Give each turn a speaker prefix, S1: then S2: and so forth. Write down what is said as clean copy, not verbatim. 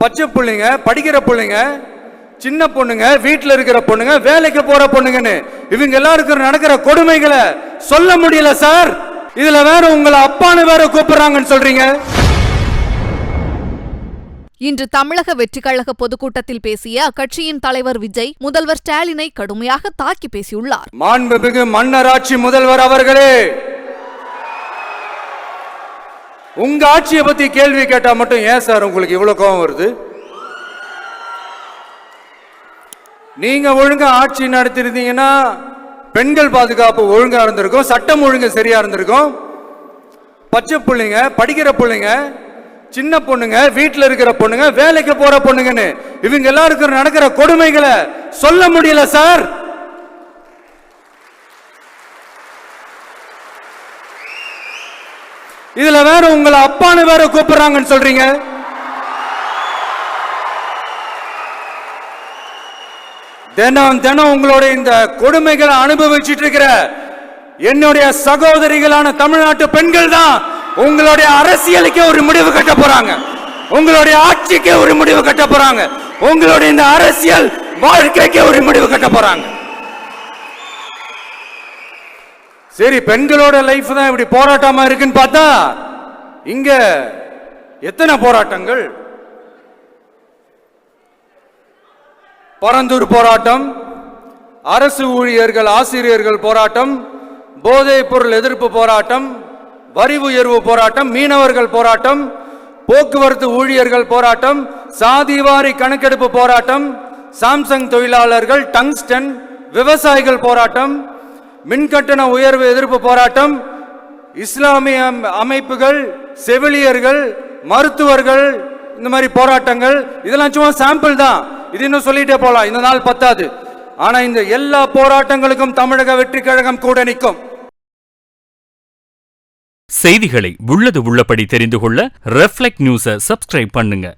S1: பச்சை பிள்ளைங்க, படிக்கிற பிள்ளைங்க, சின்ன பொண்ணுங்க, வீட்டில் இருக்கிற பொண்ணுங்க, வேலைக்கு போற பொண்ணுங்கன்னு இவங்க எல்லாருக்கும் நடக்கிற கொடுமைகளை சொல்ல முடியல சார். இதுல வேற உங்களை அப்பான்னு வேற கூப்பிடுறாங்கன்னு சொல்றீங்க.
S2: இன்று தமிழக வெற்றிக்கழக பொதுக்கூட்டத்தில் பேசிய அக்கட்சியின் தலைவர் விஜய் முதல்வர் ஸ்டாலினை கடுமையாக தாக்கி பேசியுள்ளார்.
S1: மாண்புமிகு மன்னராட்சி முதல்வர் அவர்களே, உங்க ஆட்சியை பத்தி கேள்வி கேட்டா மட்டும் ஏன் சார் உங்களுக்கு இவ்வளவு கோபம் வருது? நீங்க ஒழுங்கா ஆட்சி நடத்திருந்தீங்கன்னா பெண்கள் பாதுகாப்பு ஒழுங்கா இருந்திருக்கும், சட்டம் ஒழுங்கு சரியா இருந்திருக்கும். பச்சை பிள்ளைங்க, படிக்கிற பிள்ளைங்க, சின்ன பொண்ணுங்க, வீட்டில் இருக்கிற பொண்ணுங்க, வேலைக்கு போற பொண்ணுங்கன்னு இவங்க எல்லாருக்கும் நடக்கிற கொடுமைகளை சொல்ல முடியல சார். இதுல வேற உங்களை அப்பான்னு வேற கூப்பிடுறாங்கன்னு சொல்றீங்க. தினம் தினம் உங்களுடைய இந்த கொடுமைகளை அனுபவிச்சுட்டு இருக்கிற என்னுடைய சகோதரிகளான தமிழ்நாட்டு பெண்கள் தான் உங்களுடைய அரசியலுக்கே ஒரு முடிவு கட்ட போறாங்க, உங்களுடைய ஆட்சிக்கே ஒரு முடிவு கட்ட போறாங்க, உங்களுடைய இந்த அரசியல் வாழ்க்கைக்கே ஒரு முடிவு கட்ட போறாங்க. சரி, பெண்களோட லைஃப் தான் இப்படி போராட்டமா இருக்குன்னு பார்த்தா இங்க எத்தனை போராட்டங்கள்? பரந்தூர் போராட்டம், அரசு ஊழியர்கள் ஆசிரியர்கள் போராட்டம், போதைப் பொருள் எதிர்ப்பு போராட்டம், வரி உயர்வு போராட்டம், மீனவர்கள் போராட்டம், போக்குவரத்து ஊழியர்கள் போராட்டம், சாதிவாரி கணக்கெடுப்பு போராட்டம், சாம்சங் தொழிலாளர்கள், டங்ஸ்டன், விவசாயிகள் போராட்டம், மின்கட்டண உயர்வு எதிர்ப்பு போராட்டம், இஸ்லாமிய அமைப்புகள், செவிலியர்கள், மருத்துவர்கள், இந்த மாதிரி போராட்டங்கள். இதெல்லாம் சும்மா சாம்பிள் தான், இது இன்னும் சொல்லிட்டே போலாம், இந்த நாள் பத்தாது. ஆனா இந்த எல்லா போராட்டங்களுக்கும் தமிழக வெற்றி கழகம் கூட நிற்கும்.
S3: செய்திகளை உள்ளது உள்ளபடி தெரிந்து கொள்ள ரெஃப்ளெக்ட் நியூஸை சப்ஸ்கிரைப் பண்ணுங்க.